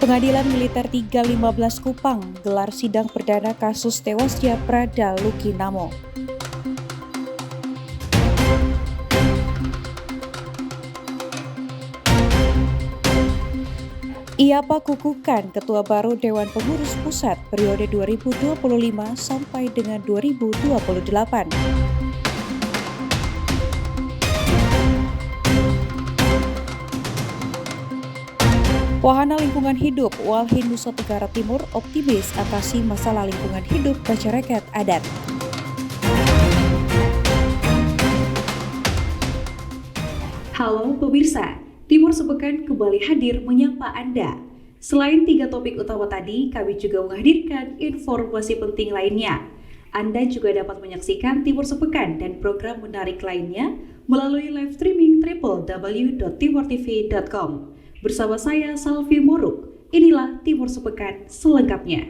Pengadilan Militer 315 Kupang gelar sidang perdana kasus tewasnya Prada Luki Namo. Ia kukukan Ketua baru Dewan Pengurus Pusat periode 2025 sampai dengan 2028. Wahana Lingkungan Hidup Walhi Nusa Tenggara Timur optimis atasi masalah lingkungan hidup masyarakat adat. Halo pemirsa, Timur Sepekan kembali hadir menyapa Anda. Selain 3 topik utama tadi, kami juga menghadirkan informasi penting lainnya. Anda juga dapat menyaksikan Timur Sepekan dan program menarik lainnya melalui live streaming www.timurtv.com. Bersama saya Salvi Moruk, inilah Timur Sepekan selengkapnya.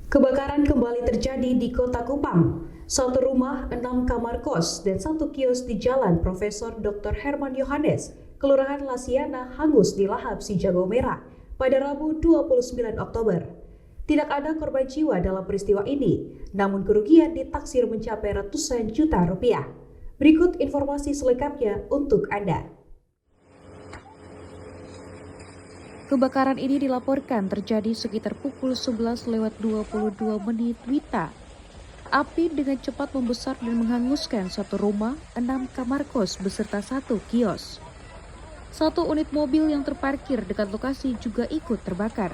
Kebakaran kembali terjadi di Kota Kupang. 1 rumah, 6 kamar kos, dan 1 kios di Jalan Profesor Dr. Herman Yohanes, Kelurahan Lasiana hangus dilahap si jago merah pada Rabu 29 Oktober. Tidak ada korban jiwa dalam peristiwa ini, namun kerugian ditaksir mencapai ratusan juta rupiah. Berikut informasi selengkapnya untuk Anda. Kebakaran ini dilaporkan terjadi sekitar pukul 11:22 WITA. Api dengan cepat membesar dan menghanguskan 1 rumah, 6 kamar kos beserta 1 kios. 1 unit mobil yang terparkir dekat lokasi juga ikut terbakar.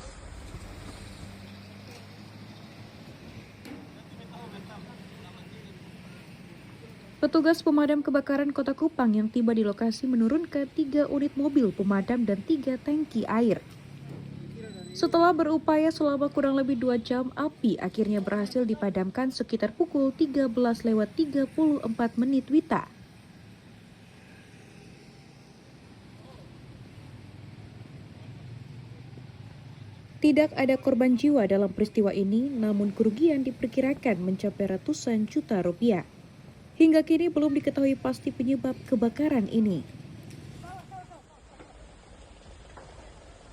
Petugas pemadam kebakaran Kota Kupang yang tiba di lokasi menurunkan 3 unit mobil pemadam dan 3 tangki air. Setelah berupaya selama kurang lebih 2 jam, api akhirnya berhasil dipadamkan sekitar pukul 13:34 WITA. Tidak ada korban jiwa dalam peristiwa ini, namun kerugian diperkirakan mencapai ratusan juta rupiah. Hingga kini belum diketahui pasti penyebab kebakaran ini.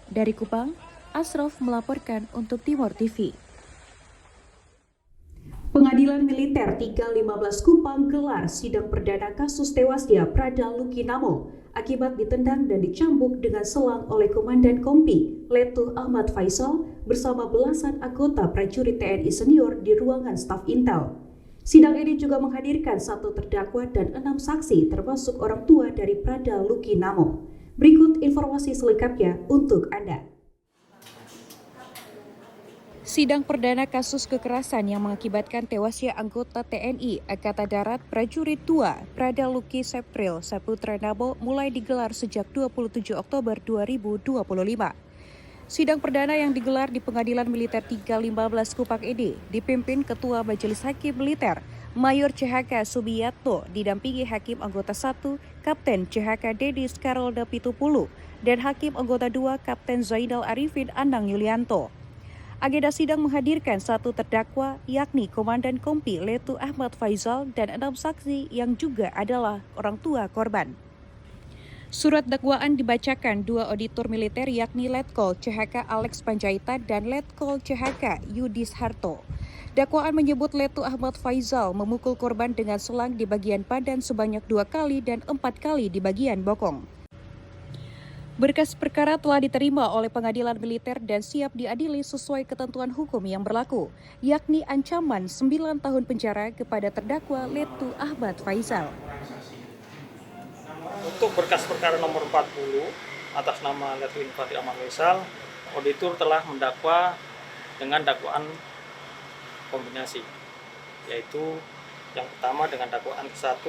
Dari Kupang, Asraf melaporkan untuk Timur TV. Pengadilan Militer 315 Kupang gelar sidang perdana kasus tewasnya Prada Luki Namo akibat ditendang dan dicambuk dengan selang oleh Komandan Kompi Letu Ahmad Faisal bersama belasan anggota prajurit TNI senior di ruangan staf Intel. Sidang ini juga menghadirkan 1 terdakwa dan 6 saksi termasuk orang tua dari Prada Luki Namo. Berikut informasi selengkapnya untuk Anda. Sidang perdana kasus kekerasan yang mengakibatkan tewasnya anggota TNI Angkatan Darat Prajurit Tua Prada Luki Sepril Saputra Namo mulai digelar sejak 27 Oktober 2025. Sidang perdana yang digelar di Pengadilan Militer 315 Kupang ini dipimpin Ketua Majelis Hakim Militer Mayor CHK Subiyatno didampingi Hakim Anggota 1 Kapten CHK Dedis Karolda Pitupulu dan Hakim Anggota 2 Kapten Zainal Arifin Anang Yulianto. Agenda sidang menghadirkan 1 terdakwa yakni Komandan Kompi Letu Ahmad Faisal dan 6 saksi yang juga adalah orang tua korban. Surat dakwaan dibacakan 2 auditor militer yakni Letkol CHK Alex Panjaitan dan Letkol CHK Yudis Harto. Dakwaan menyebut Letu Ahmad Faisal memukul korban dengan selang di bagian badan sebanyak 2 kali dan 4 kali di bagian bokong. Berkas perkara telah diterima oleh Pengadilan Militer dan siap diadili sesuai ketentuan hukum yang berlaku, yakni ancaman 9 tahun penjara kepada terdakwa Letu Ahmad Faisal. Untuk berkas perkara nomor 40 atas nama Letu Infantri Ahmad Faisal, auditor telah mendakwa dengan dakwaan kombinasi, yaitu yang pertama dengan dakwaan ke-1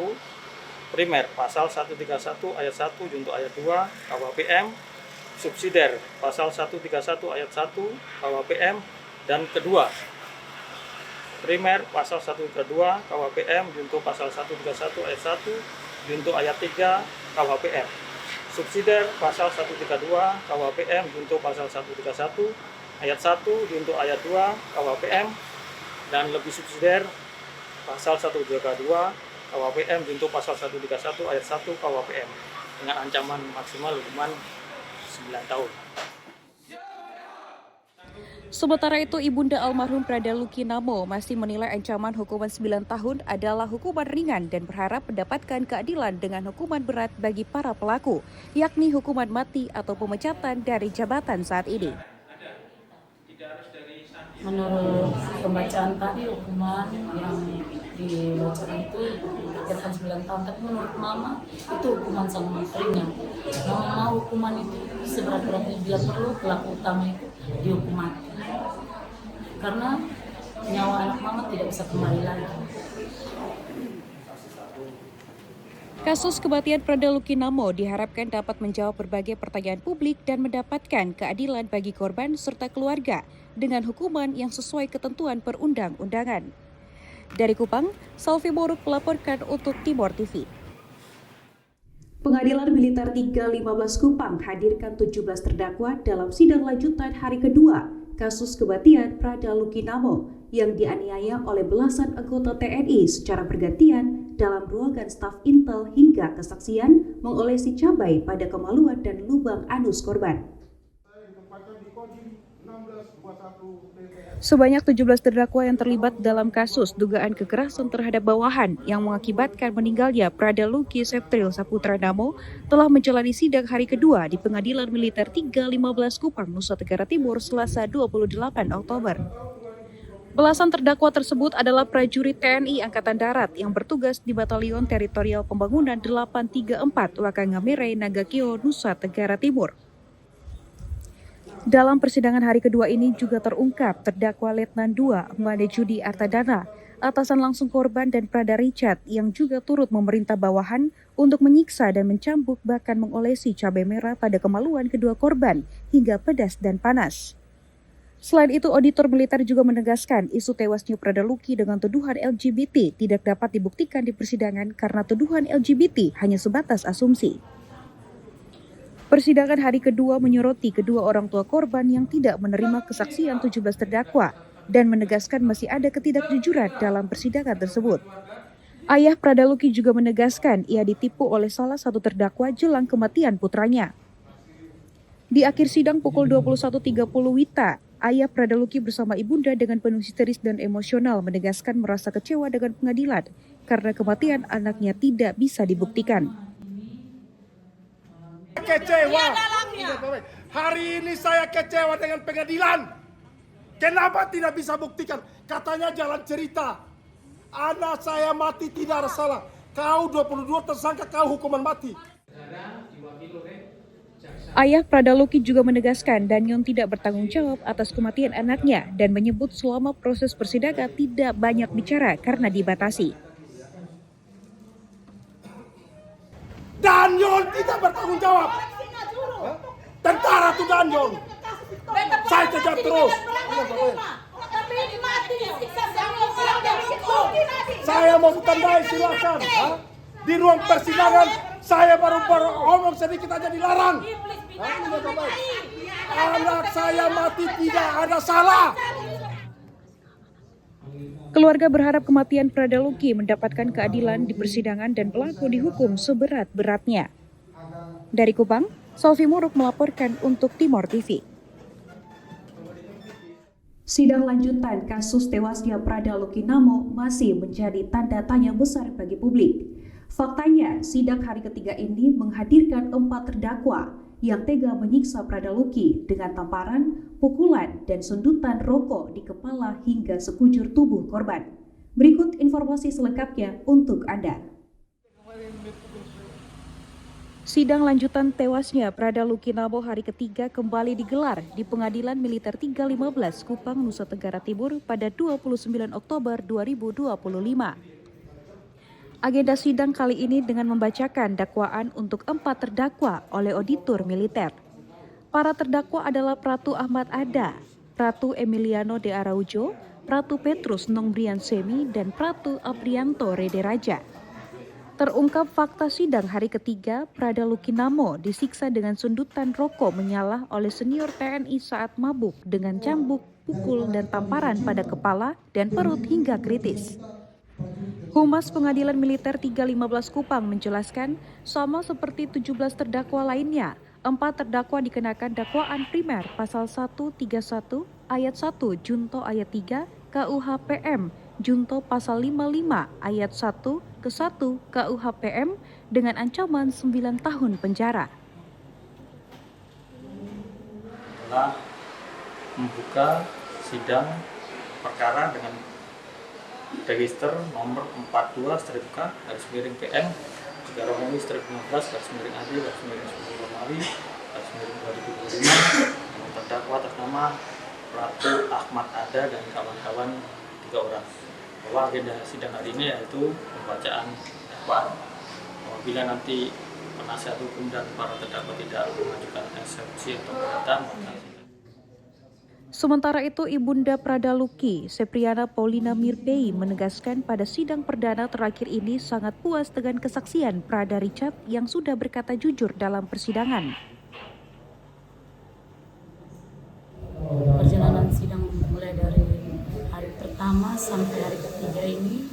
primer pasal 131 ayat 1 junto ayat 2 KUHPM, subsidiar pasal 131 ayat 1 KUHPM, dan kedua primer pasal 132 KUHPM junto pasal 131 ayat 1 junto ayat 3 KUHPM, subsidiar pasal 132 KUHPM junto pasal 131 ayat 1 junto ayat 2 KUHPM, dan lebih subsidiar pasal 132 KUHP junto pasal 131 ayat 1 KUHP dengan ancaman maksimal hukuman 9 tahun. Sementara itu, Ibunda almarhum Prada Luki Namo masih menilai ancaman hukuman 9 tahun adalah hukuman ringan dan berharap mendapatkan keadilan dengan hukuman berat bagi para pelaku, yakni hukuman mati atau pemecatan dari jabatan saat ini. Menurut pembacaan tadi, hukuman yang dibacakan itu dikatakan 9 tahun, tapi menurut Mama itu hukuman sangat ringan. Mama mau hukuman itu seberat-beratnya, bila perlu pelaku utama itu dihukum mati, karena nyawa anak Mama tidak bisa kembali lagi. Kasus kematian Prada Luki Namo diharapkan dapat menjawab berbagai pertanyaan publik dan mendapatkan keadilan bagi korban serta keluarga dengan hukuman yang sesuai ketentuan perundang-undangan. Dari Kupang, Salvi Boruk melaporkan untuk Timor TV. Pengadilan Militer 315 Kupang hadirkan 17 terdakwa dalam sidang lanjutan hari kedua kasus kematian Prada Luki Namo yang dianiaya oleh belasan anggota TNI secara bergantian dalam ruangan staf Intel hingga kesaksian mengolesi cabai pada kemaluan dan lubang anus korban. Sebanyak 17 terdakwa yang terlibat dalam kasus dugaan kekerasan terhadap bawahan yang mengakibatkan meninggalnya Prada Luki Septril Saputra Namo telah menjalani sidang hari kedua di Pengadilan Militer 315 Kupang, Nusa Tenggara Timur, Selasa 28 Oktober. Belasan terdakwa tersebut adalah prajurit TNI Angkatan Darat yang bertugas di Batalion Teritorial Pembangunan 834 Wakangamere, Nagakio, Nusa Tenggara Timur. Dalam persidangan hari kedua ini juga terungkap terdakwa Letnan 2 Made Judi Artadana, atasan langsung korban, dan Prada Richard yang juga turut memerintah bawahan untuk menyiksa dan mencambuk bahkan mengolesi cabai merah pada kemaluan kedua korban hingga pedas dan panas. Selain itu, auditor militer juga menegaskan isu tewasnya Prada Luki dengan tuduhan LGBT tidak dapat dibuktikan di persidangan karena tuduhan LGBT hanya sebatas asumsi. Persidangan hari kedua menyoroti kedua orang tua korban yang tidak menerima kesaksian 17 terdakwa dan menegaskan masih ada ketidakjujuran dalam persidangan tersebut. Ayah Prada Luki juga menegaskan ia ditipu oleh salah satu terdakwa jelang kematian putranya. Di akhir sidang pukul 21.30 WITA, ayah Prada Luki bersama ibunda dengan penuh histeris dan emosional menegaskan merasa kecewa dengan pengadilan karena kematian anaknya tidak bisa dibuktikan. Kecewa. Hari ini saya kecewa dengan pengadilan. Kenapa tidak bisa buktikan? Katanya jalan cerita. Anak saya mati tidak ada salah. Kau 22 tersangka, kau hukuman mati. Ayah Prada Luki juga menegaskan Danyon tidak bertanggung jawab atas kematian anaknya dan menyebut selama proses persidangan tidak banyak bicara karena dibatasi. Danyon tidak bertanggung jawab. Tentara itu Danyon. Saya kejar terus. Saya mau tandai, silakan. Di ruang persidangan saya baru ngomong sedikit aja dilarang. Anak saya mati tidak ada salah. Keluarga berharap kematian Prada Luki mendapatkan keadilan di persidangan dan pelaku dihukum seberat-beratnya. Dari Kupang, Salvi Boruk melaporkan untuk Timor TV. Sidang lanjutan kasus tewasnya Prada Luki Namo masih menjadi tanda tanya besar bagi publik. Faktanya, sidang hari ketiga ini menghadirkan 4 terdakwa yang tega menyiksa Prada Luki dengan tamparan, pukulan, dan sundutan rokok di kepala hingga sekujur tubuh korban. Berikut informasi selengkapnya untuk Anda. Sidang lanjutan tewasnya Prada Luki Namo hari ketiga kembali digelar di Pengadilan Militer 315 Kupang, Nusa Tenggara Timur pada 29 Oktober 2025. Agenda sidang kali ini dengan membacakan dakwaan untuk 4 terdakwa oleh auditor militer. Para terdakwa adalah Pratu Ahmad Ada, Pratu Emiliano de Araujo, Pratu Petrus Nongbrian Semi, dan Pratu Aprianto Rede Raja. Terungkap fakta sidang hari ketiga, Prada Luki Namo disiksa dengan sundutan rokok menyala oleh senior TNI saat mabuk dengan cambuk, pukul, dan tamparan pada kepala dan perut hingga kritis. Humas Pengadilan Militer 315 Kupang menjelaskan, sama seperti 17 terdakwa lainnya, 4 terdakwa dikenakan dakwaan primer pasal 131 ayat 1 Junto ayat 3 KUH PM Junto pasal 55 ayat 1 ke 1 KUH PM dengan ancaman 9 tahun penjara. Telah membuka sidang perkara dengan register nomor 42/K/PM 3/15/AD/10/2025 dengan terdakwa atas nama Ratu Ahmad Ada dan kawan-kawan 3 orang. Bahwa agenda sidang hari ini yaitu pembacaan dakwaan. Apabila nanti penasihat hukum dan para terdakwa tidak mengajukan eksepsi atau keberatan, maka Sementara itu, Ibunda Pradaluki, Sepriana Paulina Mirbei, menegaskan pada sidang perdana terakhir ini sangat puas dengan kesaksian Prada Richard yang sudah berkata jujur dalam persidangan. Perjalanan sidang mulai dari hari pertama sampai hari ketiga ini,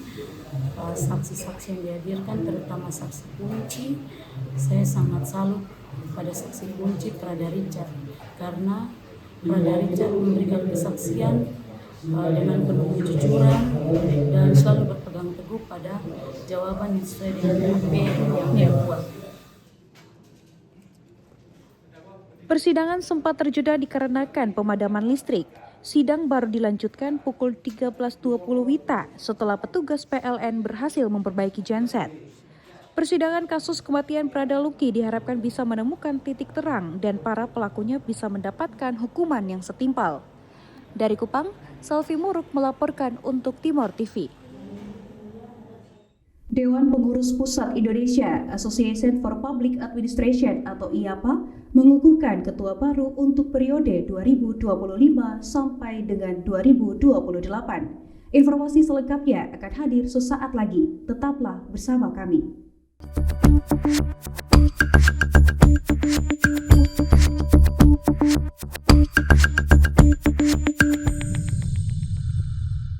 saksi-saksi yang dihadirkan, terutama saksi kunci, saya sangat salut pada saksi kunci Prada Richard karena Prada Richard memberikan kesaksian dengan penuh kejujuran dan selalu berpegang teguh pada jawaban yang sesuai dengan apa yang dia buat. Persidangan sempat terjeda dikarenakan pemadaman listrik. Sidang baru dilanjutkan pukul 13.20 WITA setelah petugas PLN berhasil memperbaiki genset. Persidangan kasus kematian Pradaluki diharapkan bisa menemukan titik terang dan para pelakunya bisa mendapatkan hukuman yang setimpal. Dari Kupang, Selvi Muruk melaporkan untuk Timor TV. Dewan Pengurus Pusat Indonesia Association for Public Administration atau IAPA mengukuhkan ketua baru untuk periode 2025 sampai dengan 2028. Informasi selengkapnya akan hadir sesaat lagi. Tetaplah bersama kami.